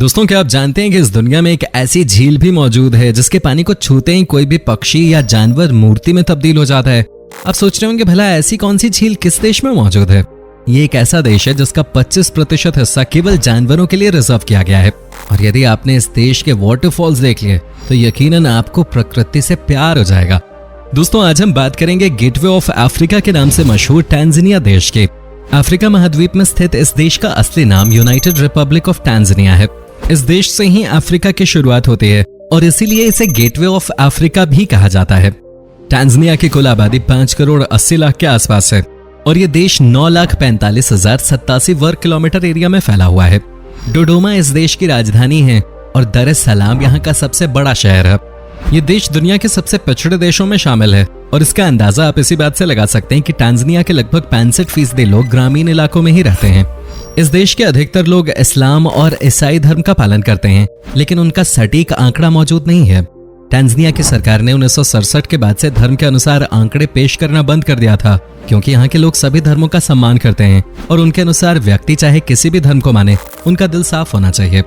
दोस्तों, क्या आप जानते हैं कि इस दुनिया में एक ऐसी झील भी मौजूद है जिसके पानी को छूते ही कोई भी पक्षी या जानवर मूर्ति में तब्दील हो जाता है। आप सोच रहे होंगे भला ऐसी कौन सी झील किस देश में मौजूद है। ये एक ऐसा देश है जिसका 25% हिस्सा केवल जानवरों के लिए रिजर्व किया गया है। और यदि आपने इस देश के वाटरफॉल्स देख लिए तो यकीनन आपको प्रकृति से प्यार हो जाएगा। दोस्तों, आज हम बात करेंगे गेटवे ऑफ अफ्रीका के नाम से मशहूर टैंजानिया देश के। अफ्रीका महाद्वीप में स्थित इस देश का असली नाम यूनाइटेड रिपब्लिक ऑफ टैंजानिया है। इस देश से ही अफ्रीका की शुरुआत होती है और इसीलिए इसे गेटवे ऑफ अफ्रीका भी कहा जाता है। टैंजानिया की कुल आबादी 5 करोड़ 80 लाख के आसपास है और ये देश 9,45,087 वर्ग किलोमीटर एरिया में फैला हुआ है। डोडोमा इस देश की राजधानी है और दर ए सलाम यहाँ का सबसे बड़ा शहर है। ये देश दुनिया के सबसे पिछड़े देशों में शामिल है और इसका अंदाजा आप इसी बात से लगा सकते हैं कि टैंजानिया के लगभग 65% लोग ग्रामीण इलाकों में ही रहते हैं। इस देश के अधिकतर लोग इस्लाम और ईसाई धर्म का पालन करते हैं, लेकिन उनका सटीक आंकड़ा मौजूद नहीं है। टैंजानिया की सरकार ने 1967 के बाद से धर्म के अनुसार आंकड़े पेश करना बंद कर दिया था, क्योंकि यहाँ के लोग सभी धर्मों का सम्मान करते हैं और उनके अनुसार व्यक्ति चाहे किसी भी धर्म को माने, उनका दिल साफ होना चाहिए।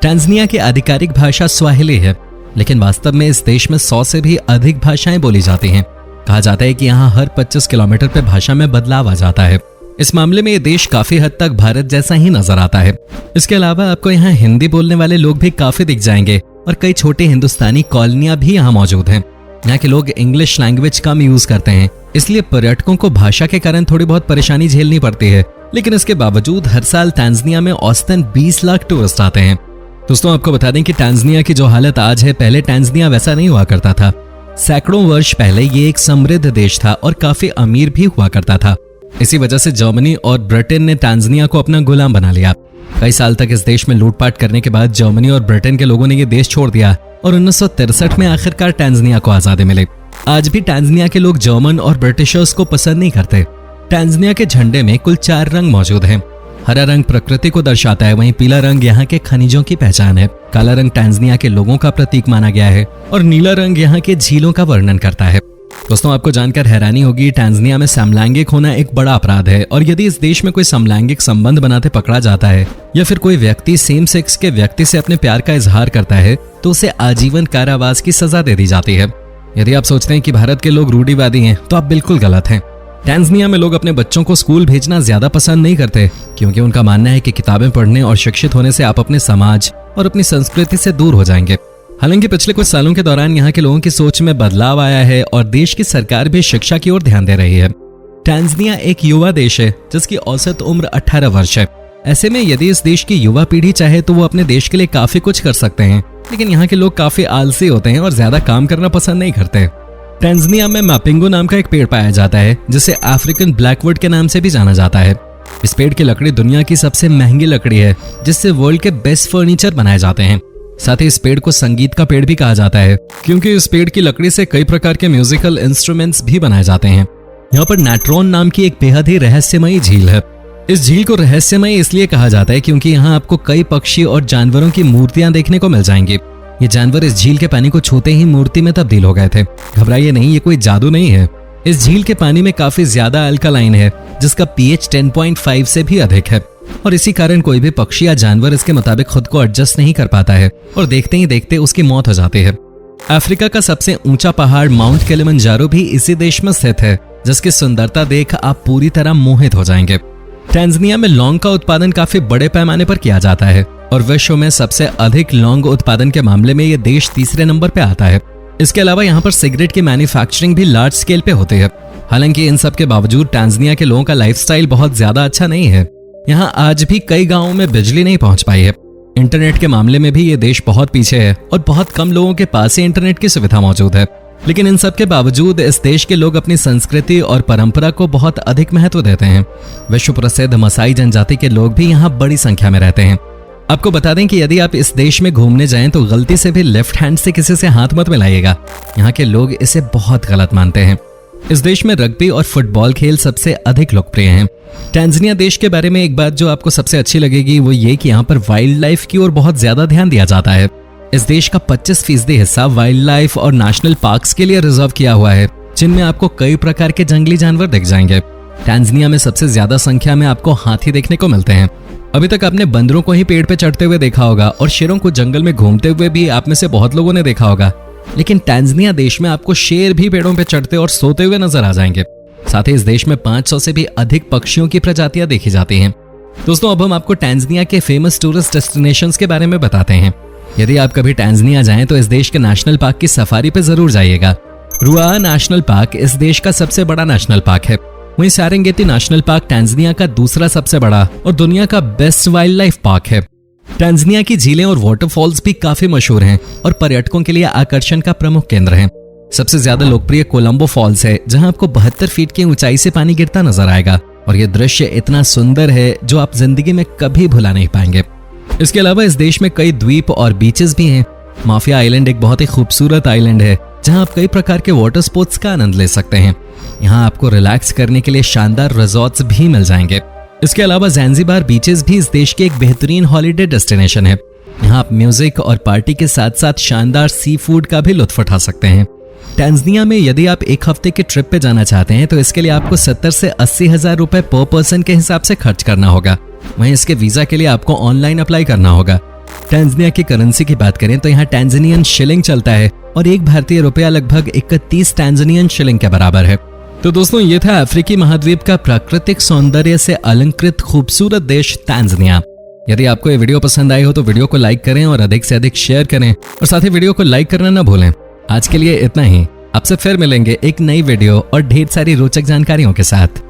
टैंजानिया की आधिकारिक भाषा स्वाहिली है, लेकिन वास्तव में इस देश में 100 से भी अधिक भाषाएं बोली जाती हैं। कहा जाता है कि यहाँ हर 25 किलोमीटर पे भाषा में बदलाव आ जाता है। इस मामले में ये देश काफी हद तक भारत जैसा ही नजर आता है। इसके अलावा आपको यहाँ हिंदी बोलने वाले लोग भी काफी दिख जाएंगे और कई छोटे हिंदुस्तानी कॉलोनियां भी यहाँ मौजूद हैं। यहाँ के लोग इंग्लिश लैंग्वेज कम यूज करते हैं, इसलिए पर्यटकों को भाषा के कारण थोड़ी बहुत परेशानी झेलनी पड़ती है, लेकिन इसके बावजूद हर साल टैंजानिया में औसतन 20 लाख टूरिस्ट आते हैं। दोस्तों, आपको बता दें कि टैंजानिया की जो हालत आज है, पहले टैंजानिया वैसा नहीं हुआ करता था। सैकड़ों वर्ष पहले ये एक समृद्ध देश था और काफी अमीर भी हुआ करता था। इसी वजह से जर्मनी और ब्रिटेन ने टैंजानिया को अपना गुलाम बना लिया। कई साल तक इस देश में लूटपाट करने के बाद जर्मनी और ब्रिटेन के लोगों ने ये देश छोड़ दिया और 1963 में आखिरकार टैंजानिया को आजादी मिली। आज भी टैंजानिया के लोग जर्मन और ब्रिटिशर्स को पसंद नहीं करते। टैंजानिया के झंडे में कुल 4 रंग मौजूद हैं। हरा रंग प्रकृति को दर्शाता है, वहीं पीला रंग यहाँ के खनिजों की पहचान है, काला रंग टैंजानिया के लोगों का प्रतीक माना गया है और नीला रंग यहाँ के झीलों का वर्णन करता है। दोस्तों, आपको जानकर हैरानी होगी, टैंजानिया में समलैंगिक होना एक बड़ा अपराध है और यदि इस देश में कोई समलैंगिक संबंध बनाते पकड़ा जाता है या फिर कोई व्यक्ति सेम सेक्स के व्यक्ति से अपने प्यार का इजहार करता है तो उसे आजीवन कारावास की सजा दे दी जाती है। यदि आप सोचते हैं कि भारत के लोग रूढ़िवादी हैं तो आप बिल्कुल गलत हैं। टैंजानिया में लोग अपने बच्चों को स्कूल भेजना ज्यादा पसंद नहीं करते, क्योंकि उनका मानना है कि किताबें पढ़ने और शिक्षित होने से आप अपने समाज और अपनी संस्कृति से दूर हो जाएंगे। हालांकि पिछले कुछ सालों के दौरान यहाँ के लोगों की सोच में बदलाव आया है और देश की सरकार भी शिक्षा की ओर ध्यान दे रही है। टैंजानिया एक युवा देश है जिसकी औसत उम्र 18 वर्ष है। ऐसे में यदि इस देश की युवा पीढ़ी चाहे तो वो अपने देश के लिए काफी कुछ कर सकते हैं, लेकिन यहाँ के लोग काफी आलसी होते हैं और ज्यादा काम करना पसंद नहीं करते। टैंजानिया में मापिंगो नाम का एक पेड़ पाया जाता है जिसे अफ्रीकन ब्लैकवुड के नाम से भी जाना जाता है। इस पेड़ की लकड़ी दुनिया की सबसे महंगी लकड़ी है, जिससे वर्ल्ड के बेस्ट फर्नीचर बनाए जाते हैं। साथ ही इस पेड़ को संगीत का पेड़ भी कहा जाता है, क्योंकि इस पेड़ की लकड़ी से कई प्रकार के म्यूजिकल इंस्ट्रूमेंट्स भी बनाए जाते हैं। यहाँ पर नैट्रॉन नाम की एक बेहद ही रहस्यमयी झील है। इस झील को रहस्यमयी इसलिए कहा जाता है क्योंकि यहाँ आपको कई पक्षी और जानवरों की मूर्तियां देखने को मिल जाएंगी। ये जानवर इस झील के पानी को छूते ही मूर्ति में तब्दील हो गए थे। घबराइए नहीं, ये कोई जादू नहीं है। इस झील के पानी में काफी ज्यादा अल्कलाइन है, जिसका pH 10.5 से भी अधिक है और इसी कारण कोई भी पक्षी या जानवर इसके मुताबिक खुद को एडजस्ट नहीं कर पाता है और देखते ही देखते उसकी मौत हो जाती है। अफ्रीका का सबसे ऊंचा पहाड़ माउंट किलिमंजारो भी इसी देश में स्थित है, जिसकी सुंदरता देख आप पूरी तरह मोहित हो जाएंगे। टैंजानिया में लौंग का उत्पादन काफी बड़े पैमाने पर किया जाता है और विश्व में सबसे अधिक लौंग उत्पादन के मामले में यह देश तीसरे नंबर पे आता है। इसके अलावा यहाँ पर सिगरेट की मैन्युफैक्चरिंग भी लार्ज स्केल पे होती है। हालांकि इन सब के बावजूद टैंजानिया के लोगों का लाइफस्टाइल बहुत ज्यादा अच्छा नहीं है। यहाँ आज भी कई गांवों में बिजली नहीं पहुंच पाई है। इंटरनेट के मामले में भी ये देश बहुत पीछे है और बहुत कम लोगों के पास ही इंटरनेट की सुविधा मौजूद है। लेकिन इन सब के बावजूद इस देश के लोग अपनी संस्कृति और परंपरा को बहुत अधिक महत्व देते हैं। विश्व प्रसिद्ध मसाई जनजाति के लोग भी यहाँ बड़ी संख्या में रहते हैं। आपको बता दें कि यदि आप इस देश में घूमने जाएं तो गलती से भी लेफ्ट हैंड से किसी से हाथ मत मिलाइएगा। यहाँ के लोग इसे बहुत गलत मानते हैं। इस देश में रग्बी और फुटबॉल खेल सबसे अधिक लोकप्रिय हैं। टैंजानिया देश के बारे में एक बात जो आपको सबसे अच्छी लगेगी वो ये कि यहाँ पर वाइल्ड लाइफ की ओर बहुत ज्यादा ध्यान दिया जाता है। इस देश का 25% हिस्सा वाइल्ड लाइफ और नेशनल पार्क्स के लिए रिजर्व किया हुआ है, जिनमें आपको कई प्रकार के जंगली जानवर दिख जाएंगे। टैंजानिया में सबसे ज्यादा संख्या में आपको हाथी देखने को मिलते हैं। अभी तक आपने बंदरों को ही पेड़ पे चढ़ते हुए देखा होगा और शेरों को जंगल में घूमते हुए भी आप में से बहुत लोगों ने देखा होगा, लेकिन टांजानिया देश में आपको शेर भी पेड़ों पे चढ़ते और सोते हुए नजर आ जाएंगे। साथ ही इस देश में 500 से भी अधिक पक्षियों की प्रजातियां देखी जाती हैं। दोस्तों, अब हम आपको टांजानिया के फेमस टूरिस्ट डेस्टिनेशंस के बारे में बताते हैं। यदि आप कभी टांजानिया जाएं तो इस देश के नेशनल पार्क की सफारी पे जरूर जाइएगा। रुआ नेशनल पार्क इस देश का सबसे बड़ा नेशनल पार्क है। वहीं सेरेंगेटी नेशनल पार्क टांजानिया का दूसरा सबसे बड़ा और दुनिया का बेस्ट वाइल्ड लाइफ पार्क है। टांजानिया की झीलें और वाटरफॉल्स भी काफी मशहूर हैं और पर्यटकों के लिए आकर्षण का प्रमुख केंद्र हैं। सबसे ज्यादा लोकप्रिय कोलंबो फॉल्स है, जहां आपको 72 फीट की ऊंचाई से पानी गिरता नजर आएगा और यह दृश्य इतना सुंदर है जो आप जिंदगी में कभी भुला नहीं पाएंगे। इसके अलावा इस देश में कई द्वीप और बीचेस भी हैं। माफिया आइलैंड एक बहुत ही खूबसूरत आइलैंड है, जहां आप कई प्रकार के वाटर स्पोर्ट्स का आनंद ले सकते हैं। यहाँ आपको रिलैक्स करने के लिए शानदार रिजॉर्ट्स भी मिल जाएंगे। इसके अलावा ज़ैंज़िबार बीचेस भी इस देश के एक बेहतरीन हॉलिडे डेस्टिनेशन है। यहाँ आप म्यूजिक और पार्टी के साथ साथ शानदार सी फूड का भी लुत्फ उठा सकते हैं। टांजानिया में यदि आप एक हफ्ते के ट्रिप पे जाना चाहते हैं तो इसके लिए आपको 70 से 80 हजार रुपए पर पर्सन के हिसाब से खर्च करना होगा। वहीं इसके वीजा के लिए आपको ऑनलाइन अप्लाई करना होगा। टांजानिया की करेंसी की बात करें तो यहाँ टांजानियन शिलिंग चलता है और एक भारतीय रुपया लगभग 31 टांजानियन शिलिंग के बराबर है। तो दोस्तों, ये था अफ्रीकी महाद्वीप का प्राकृतिक सौंदर्य से अलंकृत खूबसूरत देश टांजानिया। यदि आपको ये वीडियो पसंद आई हो तो वीडियो को लाइक करें और अधिक से अधिक शेयर करें और साथ ही वीडियो को लाइक करना ना भूलें। आज के लिए इतना ही। आपसे फिर मिलेंगे एक नई वीडियो और ढेर सारी रोचक जानकारियों के साथ।